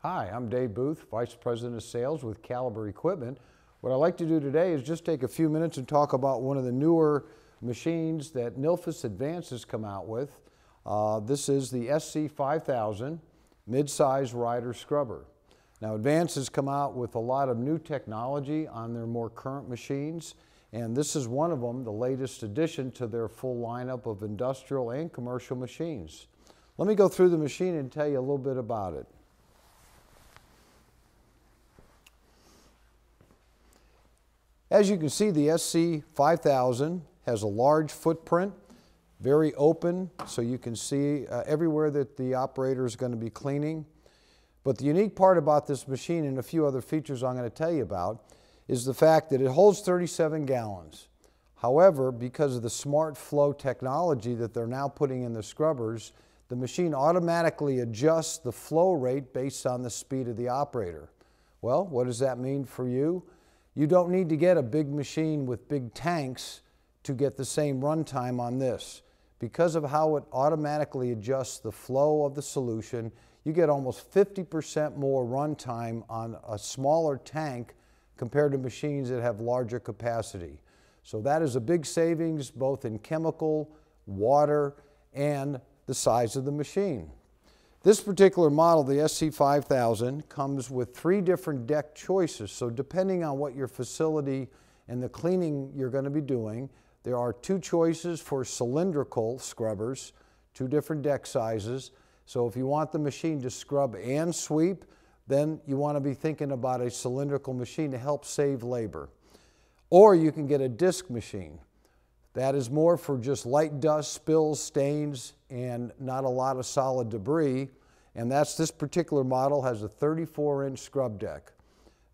Hi, I'm Dave Booth, Vice President of Sales with Caliber Equipment. What I'd like to do today is just take a few minutes and talk about one of the newer machines that Nilfisk Advance has come out with. This is the SC5000 mid-size rider scrubber. Now Advance has come out with a lot of new technology on their more current machines, and this is one of them, the latest addition to their full lineup of industrial and commercial machines. Let me go through the machine and tell you a little bit about it. As you can see, the SC5000 has a large footprint, very open, so you can see everywhere that the operator is going to be cleaning. But the unique part about this machine, and a few other features I'm going to tell you about, is the fact that it holds 37 gallons. However, because of the smart flow technology that they're now putting in the scrubbers, the machine automatically adjusts the flow rate based on the speed of the operator. Well, what does that mean for you? You don't need to get a big machine with big tanks to get the same runtime on this. Because of how it automatically adjusts the flow of the solution, you get almost 50% more runtime on a smaller tank compared to machines that have larger capacity. So that is a big savings both in chemical, water, and the size of the machine. This particular model, the SC5000, comes with 3 different deck choices. So depending on what your facility and the cleaning you're going to be doing, there are 2 choices for cylindrical scrubbers, 2 different deck sizes. So if you want the machine to scrub and sweep, then you want to be thinking about a cylindrical machine to help save labor. Or you can get a disc machine. That is more for just light dust, spills, stains, and not a lot of solid debris. And this particular model has a 34-inch scrub deck.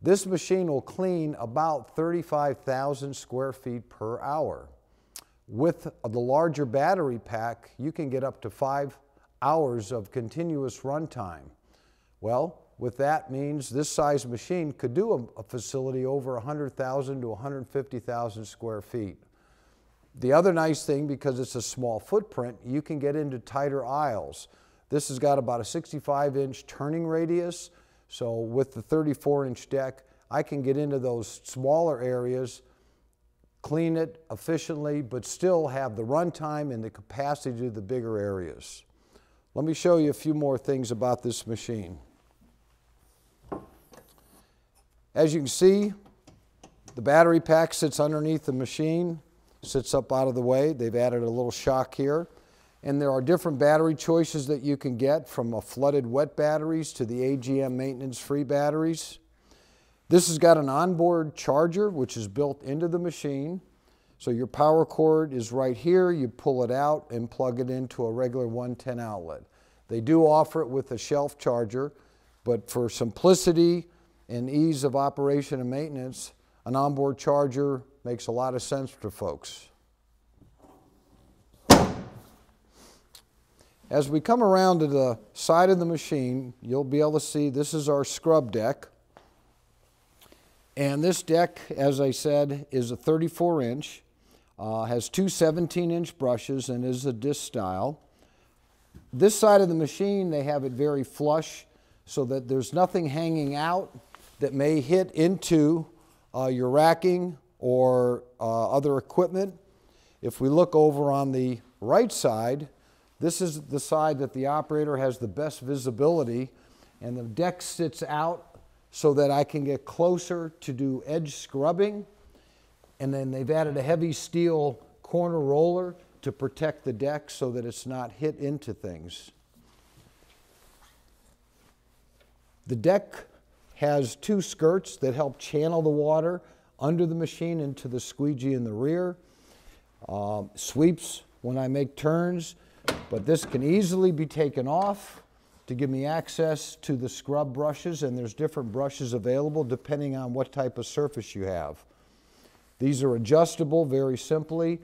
This machine will clean about 35,000 square feet per hour. With the larger battery pack, you can get up to 5 hours of continuous runtime. Well, with that means this size machine could do a facility over 100,000 to 150,000 square feet. The other nice thing, because it's a small footprint, you can get into tighter aisles. This has got about a 65-inch turning radius, so with the 34-inch deck, I can get into those smaller areas, clean it efficiently, but still have the runtime and the capacity to do the bigger areas. Let me show you a few more things about this machine. As you can see, the battery pack sits underneath the machine, sits up out of the way. They've added a little shock here. And there are different battery choices that you can get, from a flooded wet batteries to the AGM maintenance-free batteries. This has got an onboard charger which is built into the machine. So your power cord is right here. You pull it out and plug it into a regular 110 outlet. They do offer it with a shelf charger, but for simplicity and ease of operation and maintenance, an onboard charger makes a lot of sense for folks. As we come around to the side of the machine, you'll be able to see this is our scrub deck. And this deck, as I said, is a 34-inch, has 2 17-inch brushes, and is a disc style. This side of the machine, they have it very flush so that there's nothing hanging out that may hit into your racking or other equipment. If we look over on the right side, this is the side that the operator has the best visibility, and the deck sits out so that I can get closer to do edge scrubbing. And then they've added a heavy steel corner roller to protect the deck so that it's not hit into things. The deck has 2 skirts that help channel the water under the machine into the squeegee in the rear. Sweeps when I make turns, but this can easily be taken off to give me access to the scrub brushes, and there's different brushes available depending on what type of surface you have. These are adjustable very simply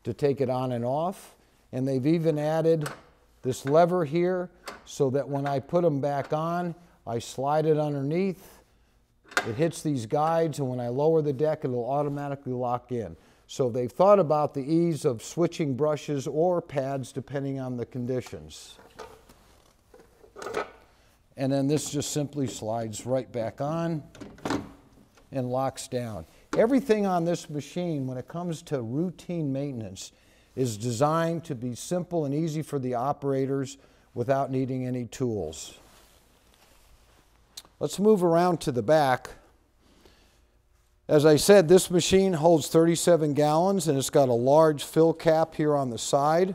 to take it on and off, and they've even added this lever here so that when I put them back on, I slide it underneath, it hits these guides, and when I lower the deck, it'll automatically lock in. So they've thought about the ease of switching brushes or pads depending on the conditions. And then this just simply slides right back on and locks down. Everything on this machine, when it comes to routine maintenance, is designed to be simple and easy for the operators without needing any tools. Let's move around to the back. As I said, this machine holds 37 gallons and it's got a large fill cap here on the side.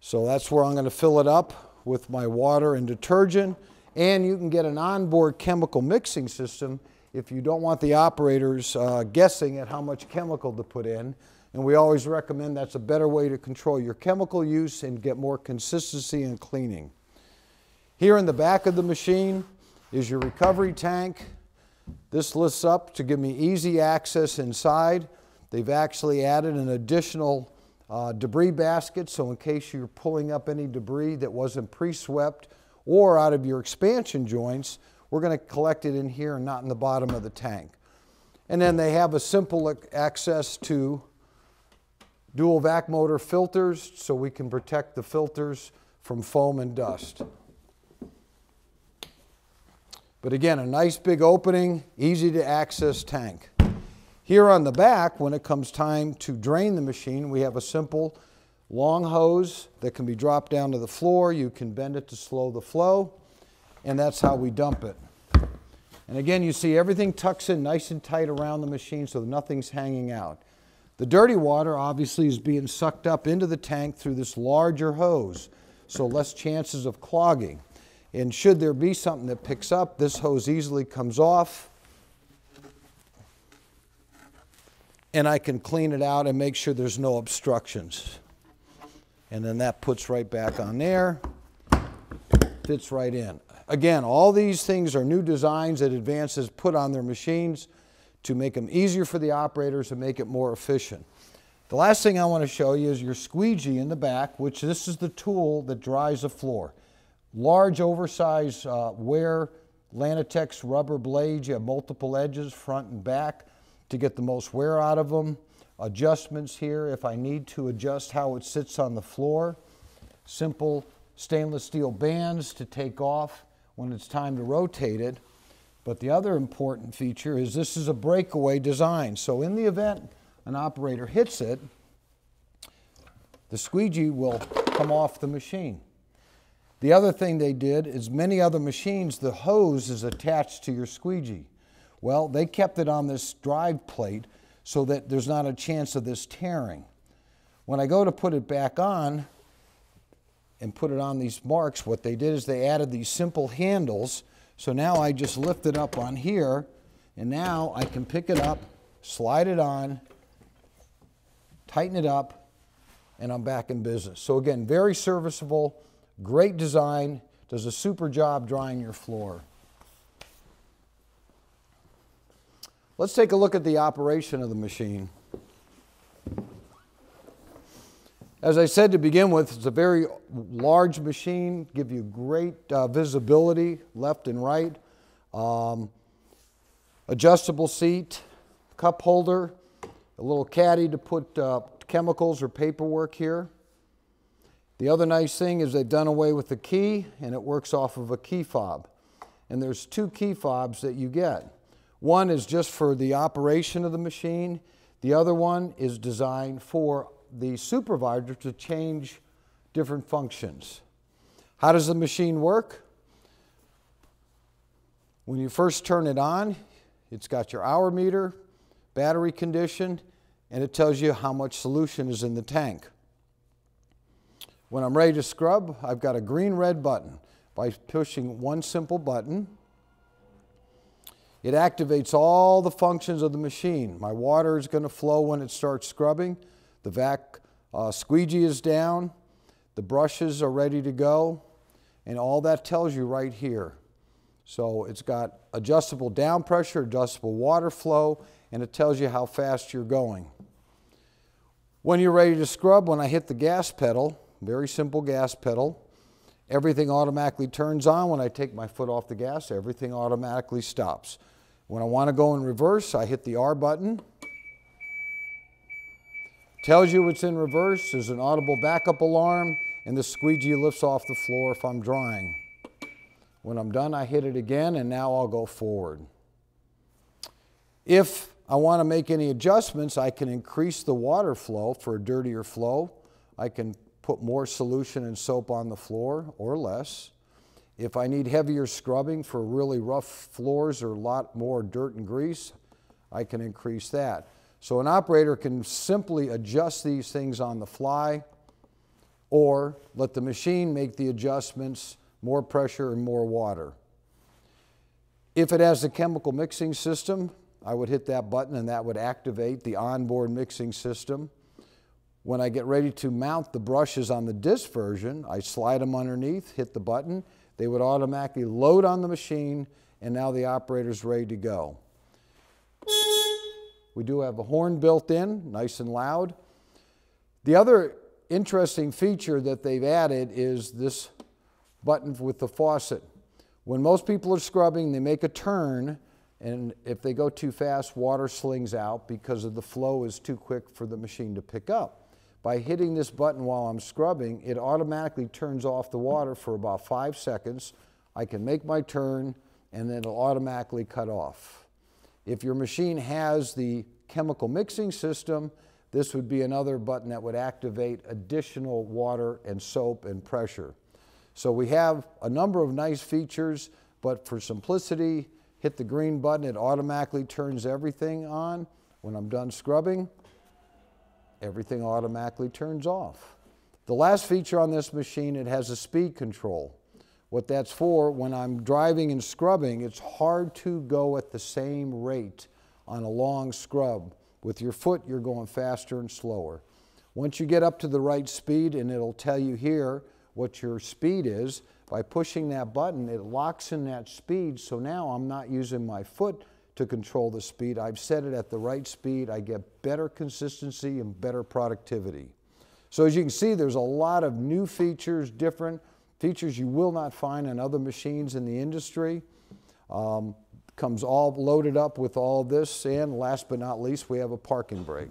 So that's where I'm going to fill it up with my water and detergent. And you can get an onboard chemical mixing system if you don't want the operators guessing at how much chemical to put in. And we always recommend that's a better way to control your chemical use and get more consistency in cleaning. Here in the back of the machine is your recovery tank. This lifts up to give me easy access inside. They've actually added an additional debris basket, so in case you're pulling up any debris that wasn't pre-swept or out of your expansion joints, we're going to collect it in here and not in the bottom of the tank. And then they have a simple access to dual vac motor filters so we can protect the filters from foam and dust. But again, a nice big opening, easy to access tank. Here on the back, when it comes time to drain the machine, we have a simple long hose that can be dropped down to the floor. You can bend it to slow the flow, and that's how we dump it. And again, you see everything tucks in nice and tight around the machine so nothing's hanging out. The dirty water obviously is being sucked up into the tank through this larger hose, so less chances of clogging. And should there be something that picks up, this hose easily comes off, and I can clean it out and make sure there's no obstructions. And then that puts right back on there, fits right in. Again, all these things are new designs that Advance has put on their machines to make them easier for the operators and make it more efficient. The last thing I want to show you is your squeegee in the back, which this is the tool that dries the floor. Large oversized wear Lanatex rubber blades. You have multiple edges, front and back, to get the most wear out of them. Adjustments here if I need to adjust how it sits on the floor. Simple stainless steel bands to take off when it's time to rotate it. But the other important feature is this is a breakaway design. So in the event an operator hits it, the squeegee will come off the machine. The other thing they did is many other machines, the hose is attached to your squeegee. Well, they kept it on this drive plate so that there's not a chance of this tearing. When I go to put it back on and put it on these marks, what they did is they added these simple handles. So now I just lift it up on here, and now I can pick it up, slide it on, tighten it up, and I'm back in business. So again, very serviceable, great design, does a super job drying your floor. Let's take a look at the operation of the machine. As I said to begin with, it's a very large machine, give you great visibility left and right. Adjustable seat, cup holder, a little caddy to put chemicals or paperwork here. The other nice thing is they've done away with the key, and it works off of a key fob. And there's two key fobs that you get. One is just for the operation of the machine. The other one is designed for the supervisor to change different functions. How does the machine work? When you first turn it on, it's got your hour meter, battery condition, and it tells you how much solution is in the tank. When I'm ready to scrub, I've got a green-red button. By pushing one simple button, it activates all the functions of the machine. My water is going to flow when it starts scrubbing. The vac squeegee is down. The brushes are ready to go. And all that tells you right here. So it's got adjustable down pressure, adjustable water flow, and it tells you how fast you're going. When you're ready to scrub, when I hit the gas pedal, very simple gas pedal, everything automatically turns on. When I take my foot off the gas, everything automatically stops. When I want to go in reverse, I hit the R button. Tells you it's in reverse. There's an audible backup alarm, and the squeegee lifts off the floor if I'm drying. When I'm done, I hit it again, and now I'll go forward. If I want to make any adjustments, I can increase the water flow for a dirtier flow. I can put more solution and soap on the floor or less. If I need heavier scrubbing for really rough floors or a lot more dirt and grease, I can increase that. So an operator can simply adjust these things on the fly or let the machine make the adjustments, more pressure and more water. If it has a chemical mixing system, I would hit that button and that would activate the onboard mixing system. When I get ready to mount the brushes on the disc version, I slide them underneath, hit the button, they would automatically load on the machine, and now the operator's ready to go. We do have a horn built in, nice and loud. The other interesting feature that they've added is this button with the faucet. When most people are scrubbing, they make a turn, and if they go too fast, water slings out because of the flow is too quick for the machine to pick up. By hitting this button while I'm scrubbing, it automatically turns off the water for about 5 seconds. I can make my turn, and then it'll automatically cut off. If your machine has the chemical mixing system, this would be another button that would activate additional water and soap and pressure. So we have a number of nice features, but for simplicity, hit the green button, it automatically turns everything on. When I'm done scrubbing, everything automatically turns off. The last feature on this machine, it has a speed control. What that's for, when I'm driving and scrubbing, it's hard to go at the same rate on a long scrub. With your foot, you're going faster and slower. Once you get up to the right speed, and it'll tell you here what your speed is, by pushing that button, it locks in that speed, so now I'm not using my foot to control the speed. I've set it at the right speed. I get better consistency and better productivity. So as you can see, there's a lot of new features, different features you will not find on other machines in the industry. Comes all loaded up with all this, and last but not least, we have a parking brake.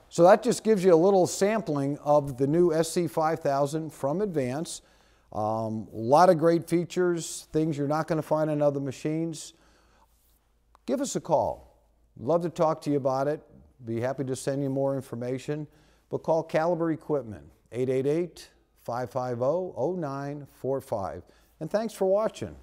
So that just gives you a little sampling of the new SC5000 from Advance. A lot of great features, things you're not going to find on other machines. Give us a call. Love to talk to you about it. Be happy to send you more information. But call Caliber Equipment, 888-550-0945. And thanks for watching.